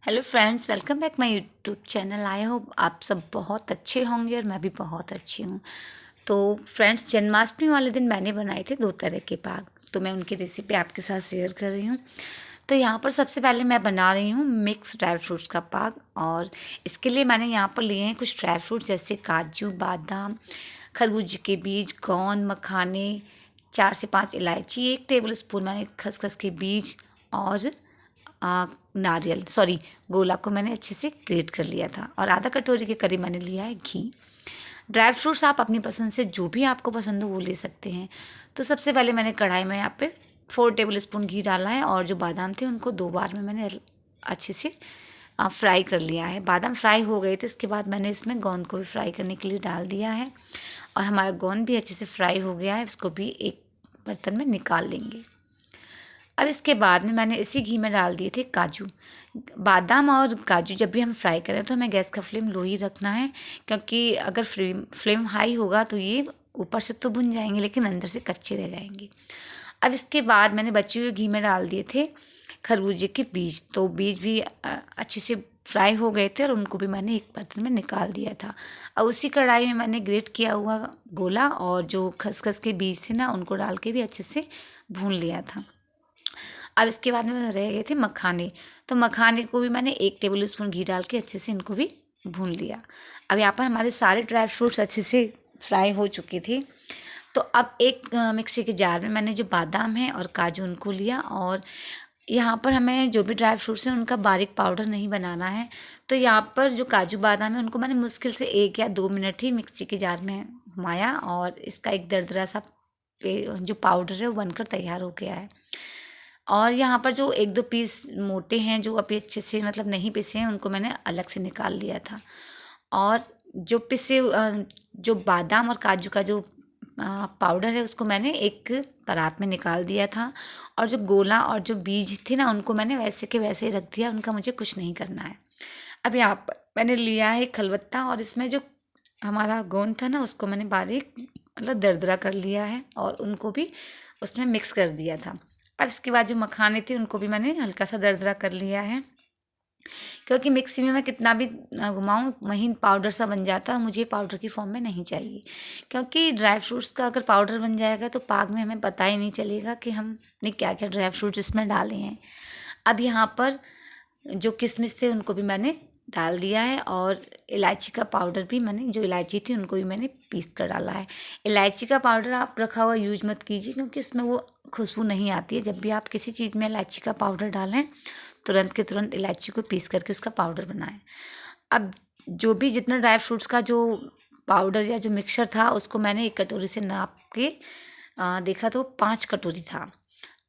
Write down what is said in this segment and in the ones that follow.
Hello friends, welcome back my YouTube channel. I hope आप सब बहुत अच्छे होंगे और मैं भी बहुत अच्छी हूँ। तो फ्रेंड्स, जन्माष्टमी वाले दिन मैंने बनाए थे 2 तरह के पाक, तो मैं उनकी रेसिपी आपके साथ शेयर कर रही हूँ। तो यहाँ पर सबसे पहले मैं बना रही हूँ मिक्स ड्राई फ्रूट्स का पाक, और इसके लिए मैंने यहाँ पर लिए हैं कुछ ड्राई फ्रूट्स जैसे काजू, बादाम, खरबूजे के बीज, गोंद, मखाने, 4 से 5 इलायची, 1 टेबल स्पून मैंने खसखस के बीज और नारियल सॉरी गोला को मैंने अच्छे से ग्रेट कर लिया था, और आधा कटोरी के करीब मैंने लिया है घी। ड्राई फ्रूट्स आप अपनी पसंद से जो भी आपको पसंद हो वो ले सकते हैं। तो सबसे पहले मैंने कढ़ाई में यहाँ पे 4 टेबल स्पून घी डाला है, और जो बादाम थे उनको 2 बार में मैंने अच्छे से फ्राई कर लिया है। बादाम फ्राई हो गए थे, इसके बाद मैंने इसमें गोंद को भी फ्राई करने के लिए डाल दिया है, और हमारा गोंद भी अच्छे से फ्राई हो गया है। इसको भी एक बर्तन में निकाल लेंगे। अब इसके बाद में मैंने इसी घी में डाल दिए थे काजू। बादाम और काजू जब भी हम फ्राई करें तो हमें गैस का फ्लेम लो ही रखना है, क्योंकि अगर फ्लेम हाई होगा तो ये ऊपर से तो भुन जाएंगे लेकिन अंदर से कच्चे रह जाएंगे। अब इसके बाद मैंने बचे हुए घी में डाल दिए थे खरबूजे के बीज, तो बीज भी अच्छे से फ्राई हो गए थे, और उनको भी मैंने एक बर्तन में निकाल दिया था। अब उसी कढ़ाई में मैंने ग्रेट किया हुआ गोला और जो खसखस के बीज थे ना, उनको डाल के भी अच्छे से भून लिया था। अब इसके बाद में रह गए थे मखाने, तो मखाने को भी मैंने 1 टेबल स्पून घी डाल के अच्छे से इनको भी भून लिया। अब यहाँ पर हमारे सारे ड्राई फ्रूट्स अच्छे से फ्राई हो चुके थे। तो अब एक मिक्सी के जार में मैंने जो बादाम है और काजू उनको लिया, और यहाँ पर हमें जो भी ड्राई फ्रूट्स हैं उनका बारीक पाउडर नहीं बनाना है। तो यहाँ पर जो काजू बादाम है उनको मैंने मुश्किल से 1 या 2 मिनट ही मिक्सी के जार में घुमाया, और इसका एक दरदरा सा जो पाउडर है वो बनकर तैयार हो गया है। और यहाँ पर जो 1-2 पीस मोटे हैं जो अभी अच्छे से मतलब नहीं पिसे हैं, उनको मैंने अलग से निकाल लिया था। और जो जो बादाम और काजू का जो पाउडर है उसको मैंने एक परात में निकाल दिया था, और जो गोला और जो बीज थे ना उनको मैंने वैसे के वैसे ही रख दिया, उनका मुझे कुछ नहीं करना है। अब यहाँ पर मैंने लिया है खलबत्ता, और इसमें जो हमारा गोंद था ना उसको मैंने बारीक मतलब दरदरा कर लिया है, और उनको भी उसमें मिक्स कर दिया था। अब इसके बाद जो मखाने थे उनको भी मैंने हल्का सा दरदरा कर लिया है, क्योंकि मिक्सी में मैं कितना भी घुमाऊँ महीन पाउडर सा बन जाता है, मुझे पाउडर की फॉर्म में नहीं चाहिए। क्योंकि ड्राई फ्रूट्स का अगर पाउडर बन जाएगा तो पाक में हमें पता ही नहीं चलेगा कि हमने क्या क्या ड्राई फ्रूट्स इसमें डाले हैं। अब यहाँ पर जो किशमिश थे उनको भी मैंने डाल दिया है, और इलायची का पाउडर भी मैंने जो इलायची थी उनको भी मैंने पीस कर डाला है। इलायची का पाउडर आप रखा हुआ यूज मत कीजिए, क्योंकि इसमें वो खुशबू नहीं आती है। जब भी आप किसी चीज़ में इलायची का पाउडर डालें तुरंत के तुरंत इलायची को पीस करके उसका पाउडर बनाएं। अब जो भी जितना ड्राई फ्रूट्स का जो पाउडर या जो मिक्सचर था उसको मैंने एक कटोरी से नाप के देखा तो 5 कटोरी था।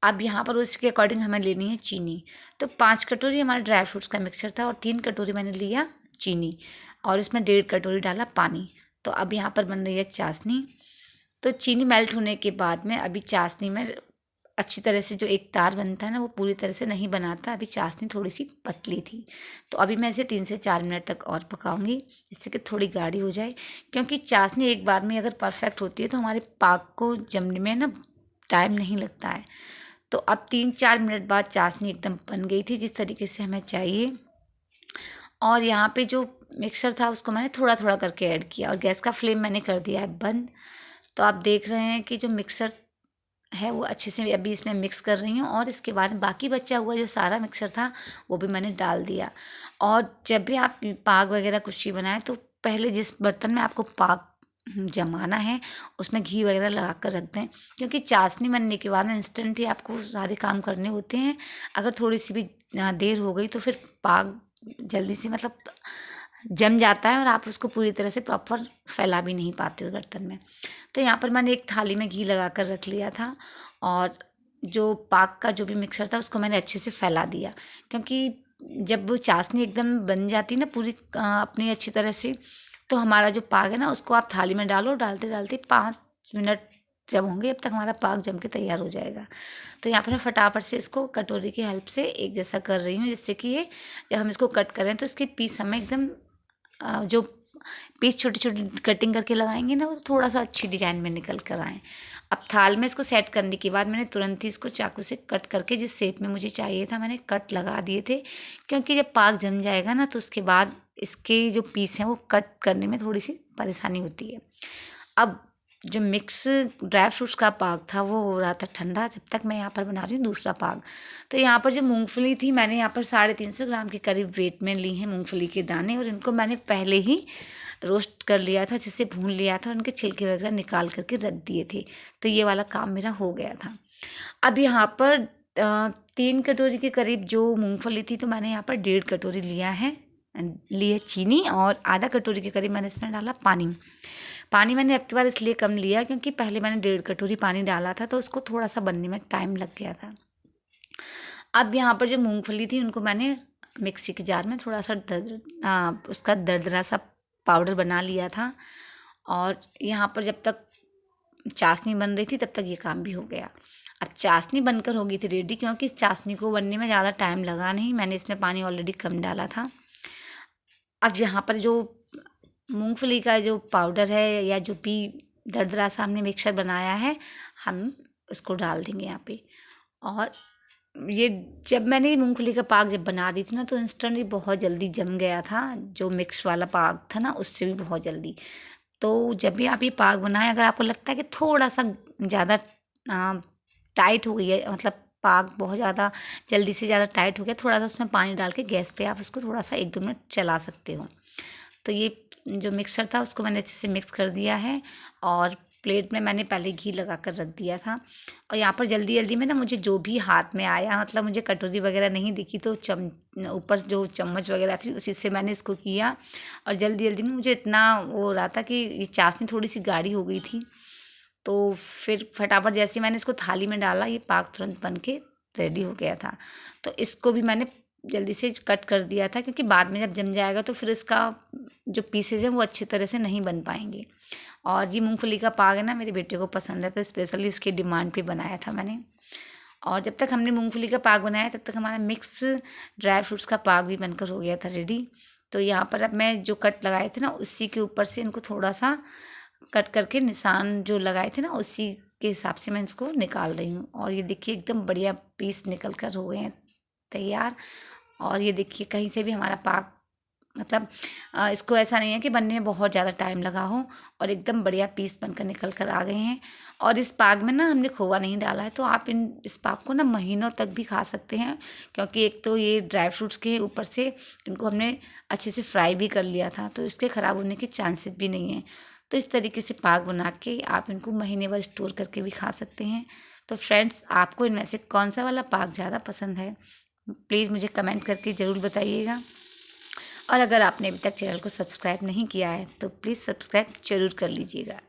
अब यहाँ पर उसके अकॉर्डिंग हमें लेनी है चीनी। तो 5 कटोरी हमारे ड्राई फ्रूट्स का मिक्सचर था, और 3 कटोरी मैंने लिया चीनी, और इसमें 1.5 कटोरी डाला पानी। तो अब यहाँ पर बन रही है चाशनी। तो चीनी मेल्ट होने के बाद में अभी चाशनी में अच्छी तरह से जो एक तार बनता है ना वो पूरी तरह से नहीं बनाता, अभी चाशनी थोड़ी सी पतली थी। तो अभी मैं इसे 3 से 4 मिनट तक और पकाऊंगी, जिससे कि थोड़ी गाढ़ी हो जाए। क्योंकि चाशनी एक बार में अगर परफेक्ट होती है तो हमारे पाक को जमने में ना टाइम नहीं लगता है। तो अब 3-4 मिनट बाद चाशनी एकदम बन गई थी जिस तरीके से हमें चाहिए, और यहाँ पे जो मिक्सर था उसको मैंने थोड़ा थोड़ा करके ऐड किया, और गैस का फ्लेम मैंने कर दिया है बंद। तो आप देख रहे हैं कि जो मिक्सर है वो अच्छे से अभी इसमें मिक्स कर रही हूँ, और इसके बाद बाकी बचा हुआ जो सारा मिक्सर था वो भी मैंने डाल दिया। और जब भी आप पाक वगैरह कुछ चीज़ बनाएं तो पहले जिस बर्तन में आपको पाक जमाना है उसमें घी वगैरह लगा कर रख दें, क्योंकि चाशनी बनने के बाद ना इंस्टेंट ही आपको सारे काम करने होते हैं। अगर थोड़ी सी भी देर हो गई तो फिर पाक जल्दी से मतलब जम जाता है, और आप उसको पूरी तरह से प्रॉपर फैला भी नहीं पाते उस बर्तन में। तो यहाँ पर मैंने एक थाली में घी लगा कर रख लिया था, और जो पाक का जो भी मिक्सर था उसको मैंने अच्छे से फैला दिया। क्योंकि जब वो चाशनी एकदम बन जाती ना पूरी अपनी अच्छी तरह से, तो हमारा जो पाक है ना उसको आप थाली में डालो, डालते डालते 5 मिनट जब होंगे अब तक हमारा पाक जम के तैयार हो जाएगा। तो यहाँ पर मैं फटाफट से इसको कटोरी की हेल्प से एक जैसा कर रही हूँ, जिससे कि ये जब हम इसको कट करें तो इसके पीस हमें एकदम जो पीस छोटी छोटी कटिंग करके लगाएंगे ना वो थोड़ा सा अच्छी डिजाइन में निकल कर आए। अब थाल में इसको सेट करने के बाद मैंने तुरंत ही इसको चाकू से कट करके जिस शेप में मुझे चाहिए था मैंने कट लगा दिए थे, क्योंकि जब पाक जम जाएगा ना तो उसके बाद इसके जो पीस हैं वो कट करने में थोड़ी सी परेशानी होती है। अब जो मिक्स ड्राई फ्रूट्स का पाक था वो हो रहा था ठंडा, जब तक मैं यहाँ पर बना रही हूँ दूसरा पाक। तो यहाँ पर जो मूंगफली थी मैंने यहाँ पर 350 ग्राम के करीब वेट में ली हैं मूंगफली के दाने, और इनको मैंने पहले ही रोस्ट कर लिया था, जिससे भून लिया था, उनके छिलके वगैरह निकाल करके रख दिए थे। तो ये वाला काम मेरा हो गया था। अब यहाँ पर 3 कटोरी के करीब जो मूंगफली थी तो मैंने यहाँ पर 1.5 कटोरी ली है चीनी, और आधा कटोरी के करीब मैंने इसमें डाला पानी। पानी मैंने अब की बार इसलिए कम लिया क्योंकि पहले मैंने 1.5 कटोरी पानी डाला था तो उसको थोड़ा सा बनने में टाइम लग गया था। अब यहाँ पर जो मूंगफली थी उनको मैंने मिक्सी के जार में थोड़ा सा उसका दरदरा सा पाउडर बना लिया था, और यहाँ पर जब तक चाशनी बन रही थी तब तक ये काम भी हो गया। अब चाशनी बनकर हो गई थी रेडी, क्योंकि इस चाशनी को बनने में ज़्यादा टाइम लगा नहीं, मैंने इसमें पानी ऑलरेडी कम डाला था। अब यहाँ पर जो मूंगफली का जो पाउडर है या जो भी दरदरा सा हमने मिक्सचर बनाया है हम उसको डाल देंगे यहाँ पे। और ये जब मैंने मूंगफली का पाक जब बना रही थी ना तो इंस्टेंट ही बहुत जल्दी जम गया था, जो मिक्स वाला पाक था ना उससे भी बहुत जल्दी। तो जब भी आप ये पाक बनाएं, अगर आपको लगता है कि थोड़ा सा ज़्यादा टाइट हो गई है, मतलब पाक बहुत ज़्यादा जल्दी से ज़्यादा टाइट हो गया, थोड़ा सा उसमें पानी डाल के गैस पे आप उसको थोड़ा सा 1-2 मिनट चला सकते हो। तो ये जो मिक्सर था उसको मैंने अच्छे से मिक्स कर दिया है, और प्लेट में मैंने पहले घी लगा कर रख दिया था। और यहाँ पर जल्दी जल्दी में ना मुझे जो भी हाथ में आया, मतलब मुझे कटोरी वगैरह नहीं दिखी तो ऊपर जो चम्मच वगैरह थी उसी से मैंने इसको किया। और जल्दी जल्दी में मुझे इतना वो हो रहा था कि ये चाशनी थोड़ी सी गाढ़ी हो गई थी, तो फिर फटाफट जैसे मैंने इसको थाली में डाला ये पाक तुरंत बन के रेडी हो गया था। तो इसको भी मैंने जल्दी से कट कर दिया था, क्योंकि बाद में जब जम जाएगा तो फिर इसका जो पीसेज हैं वो अच्छी तरह से नहीं बन पाएंगे। और ये मूंगफली का पाक है ना मेरे बेटे को पसंद है, तो स्पेशली उसकी डिमांड पे बनाया था मैंने। और जब तक हमने मूंगफली का पाक बनाया तब तक हमारा मिक्स ड्राई फ्रूट्स का पाक भी बनकर हो गया था रेडी। तो यहाँ पर अब मैं जो कट लगाए थे ना उसी के ऊपर से इनको थोड़ा सा कट करके निशान जो लगाए थे ना उसी के हिसाब से मैं इसको निकाल रही हूँ। और ये देखिए एकदम बढ़िया पीस निकल कर हो गए हैं तैयार। और ये देखिए कहीं से भी हमारा पाक, मतलब इसको ऐसा नहीं है कि बनने में बहुत ज़्यादा टाइम लगा हो, और एकदम बढ़िया पीस बनकर निकल कर आ गए हैं। और इस पाक में ना हमने खोवा नहीं डाला है, तो आप इस पाक को ना महीनों तक भी खा सकते हैं, क्योंकि एक तो ये ड्राई फ्रूट्स के ऊपर से इनको हमने अच्छे से फ्राई भी कर लिया था, तो इसके ख़राब होने के चांसेस भी नहीं हैं। तो इस तरीके से पाक बना के आप इनको महीने भर स्टोर करके भी खा सकते हैं। तो फ्रेंड्स, आपको इनमें से कौन सा वाला पाक ज़्यादा पसंद है, प्लीज़ मुझे कमेंट करके ज़रूर बताइएगा। और अगर आपने अभी तक चैनल को सब्सक्राइब नहीं किया है तो प्लीज़ सब्सक्राइब ज़रूर कर लीजिएगा।